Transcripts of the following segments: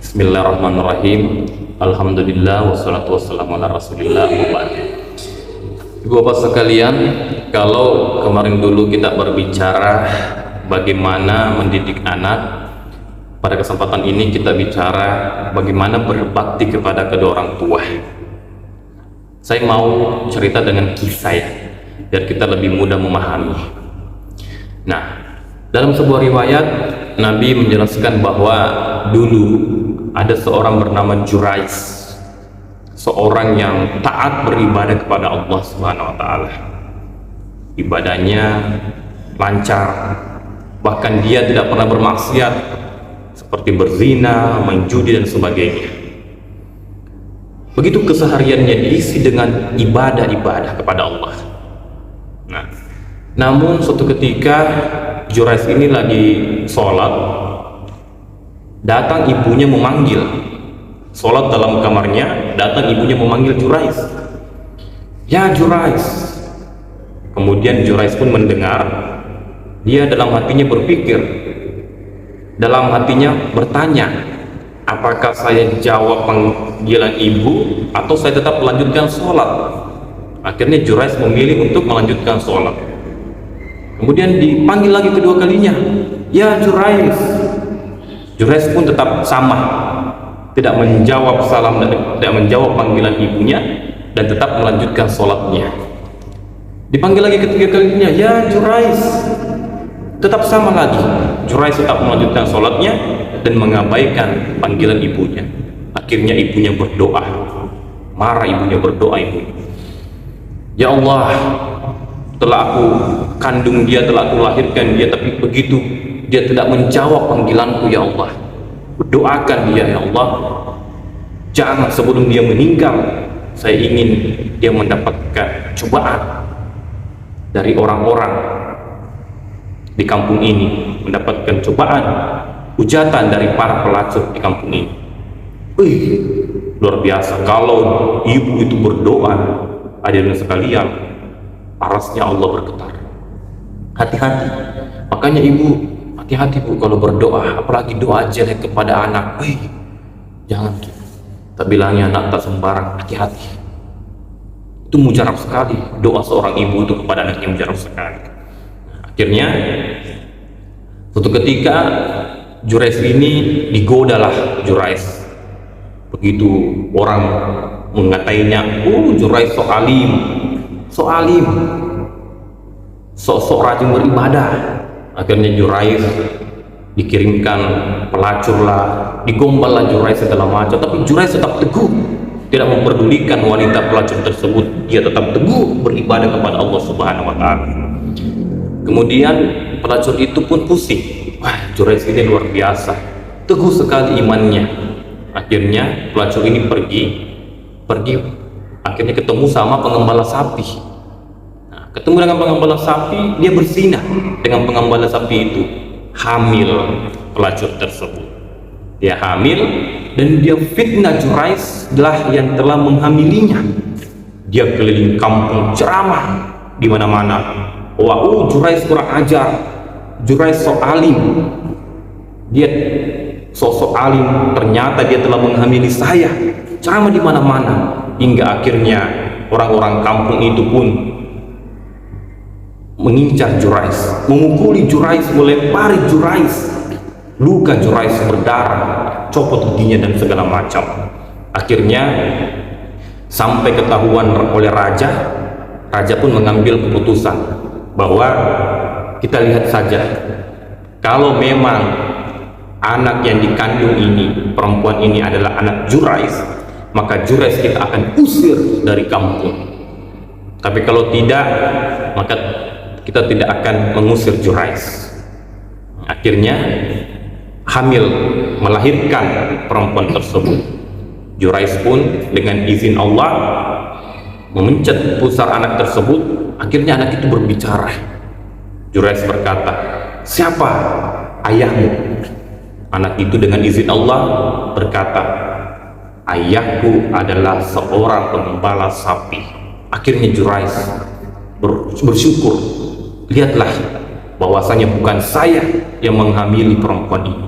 Bismillahirrahmanirrahim. Alhamdulillah wassalatu wassalamu ala rasulillah. Ibu bapak sekalian, kalau kemarin dulu kita berbicara bagaimana mendidik anak, pada kesempatan ini kita bicara bagaimana berbakti kepada kedua orang tua. Saya mau cerita dengan kisah ya, biar kita lebih mudah memahami. Nah, dalam sebuah riwayat Nabi menjelaskan bahwa dulu ada seorang bernama Jurais, seorang yang taat beribadah kepada Allah Subhanahu wa taala. Ibadahnya lancar, bahkan dia tidak pernah bermaksiat seperti berzina, main judi dan sebagainya. Begitu kesehariannya diisi dengan ibadah-ibadah kepada Allah. Nah, namun suatu ketika Jurais ini lagi sholat, datang ibunya memanggil. Sholat dalam kamarnya, datang ibunya memanggil Jurais. Ya Jurais. Kemudian Jurais pun mendengar. Dia dalam hatinya berpikir, dalam hatinya bertanya, apakah saya jawab panggilan ibu atau saya tetap melanjutkan sholat? Akhirnya Jurais memilih untuk melanjutkan sholat. Kemudian dipanggil lagi kedua kalinya, ya Jurais. Jurais pun tetap sama, tidak menjawab salam dan tidak menjawab panggilan ibunya, dan tetap melanjutkan sholatnya. Dipanggil lagi ketiga kalinya, ya Jurais. Tetap sama lagi, Jurais tetap melanjutkan sholatnya dan mengabaikan panggilan ibunya. Akhirnya ibunya berdoa, marah ibunya, berdoa ibunya, ya Allah, telah aku kandung dia, telah aku lahirkan dia, tapi begitu dia tidak menjawab panggilanku, ya Allah, doakan dia, ya Allah, jangan sebelum dia meninggal, saya ingin dia mendapatkan cobaan dari orang-orang di kampung ini, mendapatkan cobaan, hujatan dari para pelacur di kampung ini. Luar biasa, kalau ibu itu berdoa, hadirin sekalian, parasnya Allah bergetar. Hati-hati, makanya ibu hati-hati bu kalau berdoa, apalagi doa jelek kepada anak. Jangan gitu. Tak bilangnya anak tak sembarang, hati-hati. Itu mujarab sekali, doa seorang ibu itu kepada anaknya mujarab sekali. Nah, akhirnya suatu ketika Jurais ini digodalah Jurais. Begitu orang mengatainya, Jurais sok alim, sok rajin beribadah. Akhirnya Jurais dikirimkan pelacur lah, digombal lah Jurais segala macam, tapi Jurais tetap teguh, tidak memperdulikan wanita pelacur tersebut. Dia tetap teguh beribadah kepada Allah Subhanahu wa taala. Kemudian pelacur itu pun pusing, wah Jurais ini luar biasa, teguh sekali imannya. Akhirnya pelacur ini pergi, akhirnya ketemu sama pengembala sapi. Ketemu dengan pengembala sapi, dia berzina dengan pengembala sapi itu. Hamil pelacur tersebut, dia hamil, dan dia fitnah Jurais lah yang telah menghamilinya. Dia keliling kampung ceramah di mana-mana, wah Jurais kurang ajar, Jurais sok alim, dia sosok alim, ternyata dia telah menghamili saya. Ceramah di mana-mana, hingga akhirnya orang-orang kampung itu pun mengincar Jurais, memukuli Jurais, melempari Jurais. Luka Jurais berdarah, copot giginya dan segala macam. Akhirnya sampai ketahuan oleh raja pun mengambil keputusan bahwa kita lihat saja, kalau memang anak yang dikandung ini, perempuan ini adalah anak Jurais, maka Jurais kita akan usir dari kampung. Tapi kalau tidak, maka kita tidak akan mengusir Jurais. Akhirnya hamil, melahirkan perempuan tersebut. Jurais pun dengan izin Allah memencet pusar anak tersebut. Akhirnya anak itu berbicara. Jurais berkata, siapa ayahmu? Anak itu dengan izin Allah berkata, ayahku adalah seorang pengembala sapi. Akhirnya Jurais bersyukur, lihatlah bahwasanya bukan saya yang menghamili perempuan ini,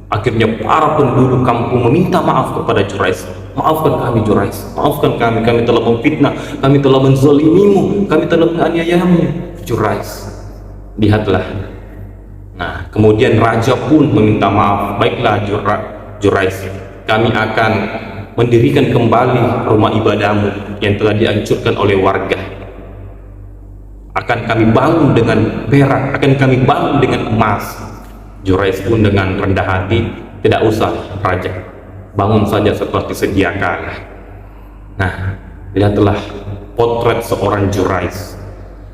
Akhirnya para penduduk kampung meminta maaf kepada Jurais. Maafkan kami Jurais, maafkan kami telah memfitnah, kami telah menzalimimu, kami telah menganiayamu Jurais. Lihatlah. Nah, kemudian raja pun meminta maaf. Baiklah Jurais, kami akan mendirikan kembali rumah ibadahmu yang telah dihancurkan oleh warga. Akan kami bangun dengan perak, akan kami bangun dengan emas. Jurais pun dengan rendah hati, tidak usah raja, bangun saja seperti sedia kala. Nah, lihatlah potret seorang Jurais,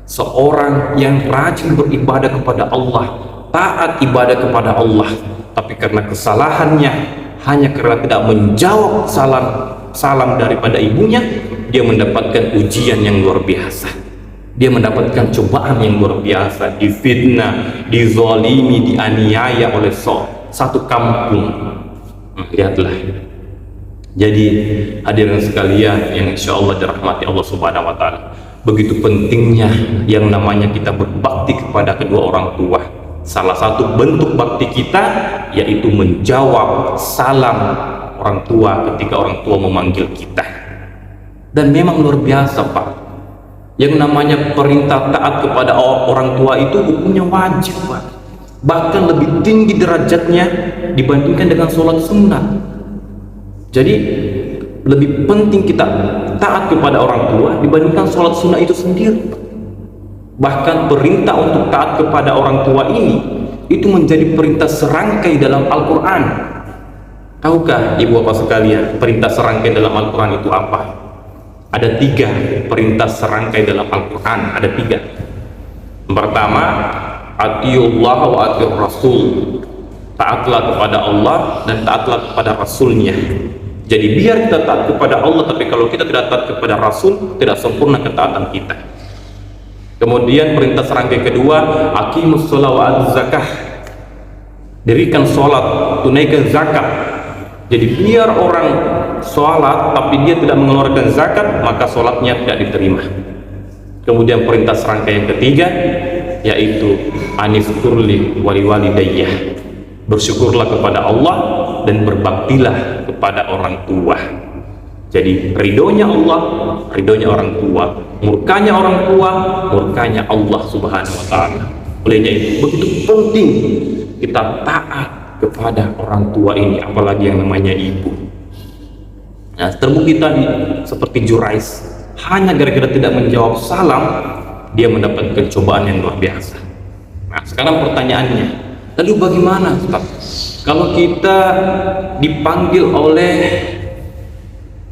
seorang yang rajin beribadah kepada Allah, taat ibadah kepada Allah, tapi karena kesalahannya, hanya karena tidak menjawab salam daripada ibunya, dia mendapatkan ujian yang luar biasa. Dia mendapatkan cobaan yang luar biasa, difitnah, dizalimi, dianiaya oleh satu kampung. Lihatlah. Jadi hadirin sekalian yang insya Allah dirahmati Allah Subhanahu wa Ta'ala, begitu pentingnya yang namanya kita berbakti kepada kedua orang tua. Salah satu bentuk bakti kita yaitu menjawab salam orang tua ketika orang tua memanggil kita. Dan memang luar biasa Pak, yang namanya perintah taat kepada orang tua itu hukumnya wajib Pak, bahkan lebih tinggi derajatnya dibandingkan dengan sholat sunat. Jadi lebih penting kita taat kepada orang tua dibandingkan sholat sunnah itu sendiri. Bahkan perintah untuk taat kepada orang tua ini itu menjadi perintah serangkai dalam Al-Quran. Tahukah ibu bapak sekalian perintah serangkai dalam Al-Quran itu apa? Ada 3 perintah serangkai dalam Al-Quran, ada 3. Yang pertama, atiullah wa atiur rasul, taatlah kepada Allah dan taatlah kepada Rasulnya. Jadi biar kita taat kepada Allah, tapi kalau kita tidak taat kepada Rasul, tidak sempurna ketaatan kita. Kemudian perintah serangkai kedua, aqimus sholat wa atuz zakah, dirikan sholat, tunaikan zakat. Jadi biar orang sholat tapi dia tidak mengeluarkan zakat, maka sholatnya tidak diterima. Kemudian perintah serangkai yang ketiga yaitu anifkurli wali walidayah, bersyukurlah kepada Allah dan berbaktilah kepada orang tua. Jadi ridhonya Allah, ridhonya orang tua, murkanya orang tua, murkanya Allah Subhanahu wa Ta'ala. Olehnya itu begitu penting kita taat kepada orang tua ini, apalagi yang namanya ibu. Nah, terbukti tadi seperti Jurais, hanya gara-gara tidak menjawab salam dia mendapatkan cobaan yang luar biasa. Nah, sekarang pertanyaannya, lalu bagaimana Ustaz kalau kita dipanggil oleh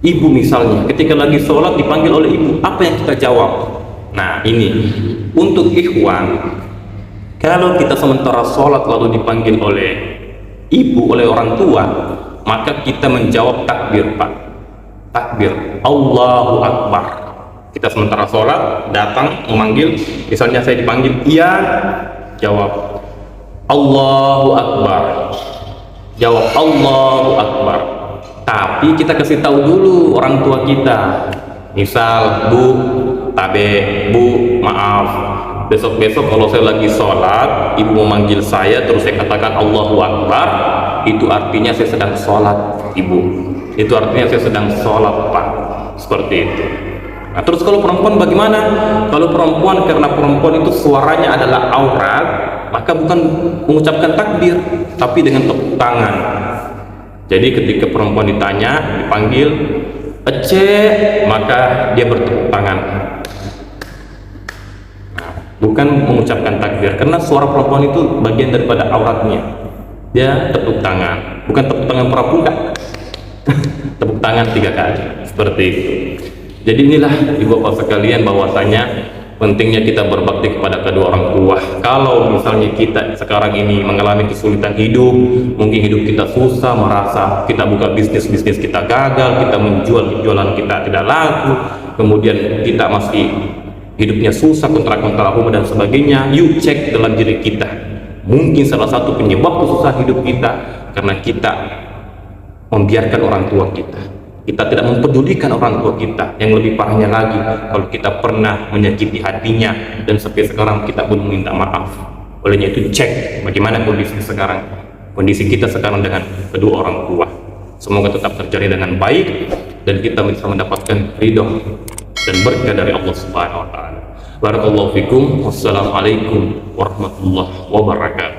ibu, misalnya ketika lagi sholat dipanggil oleh ibu, apa yang kita jawab? Nah, ini untuk ikhwan, kalau kita sementara sholat lalu dipanggil oleh ibu, oleh orang tua, maka kita menjawab takbir Pak, takbir Allahu Akbar. Kita sementara sholat datang memanggil, misalnya saya dipanggil, iya, jawab Allahu Akbar, jawab Allahu Akbar. Tapi kita kasih tahu dulu orang tua kita, misal Bu, tabe, Bu, maaf, besok-besok kalau saya lagi sholat, ibu memanggil saya terus saya katakan Allahu Akbar, itu artinya saya sedang sholat ibu, itu artinya saya sedang sholat Pak, seperti itu. Nah, terus kalau perempuan bagaimana? Kalau perempuan, karena perempuan itu suaranya adalah aurat, maka bukan mengucapkan takbir, tapi dengan tepuk tangan. Jadi ketika perempuan ditanya, dipanggil Ece, maka dia bertepuk tangan, bukan mengucapkan takbir, karena suara perempuan itu bagian daripada auratnya. Dia tepuk tangan, bukan tepuk tangan pramuka tepuk tangan 3 kali, seperti itu. Jadi inilah ibu bapak sekalian, bahwasanya pentingnya kita berbakti kepada kedua orang tua. Kalau misalnya kita sekarang ini mengalami kesulitan hidup, mungkin hidup kita susah, merasa kita buka bisnis kita gagal, kita jualan kita tidak laku, kemudian kita masih hidupnya susah, kontrak-kontrak rumah dan sebagainya, yuk cek dalam diri kita. Mungkin salah satu penyebab kesusahan hidup kita karena kita membiarkan orang tua kita tidak mempedulikan orang tua kita. Yang lebih parahnya lagi, kalau kita pernah menyakiti hatinya dan sampai sekarang kita belum minta maaf. Olehnya itu cek bagaimana kondisi sekarang. kondisi kita sekarang dengan kedua orang tua. Semoga tetap terjalin dengan baik dan kita bisa mendapatkan ridho dan berkah dari Allah Subhanahu wa taala. Barakallahu fikum. Wassalamualaikum warahmatullahi wabarakatuh.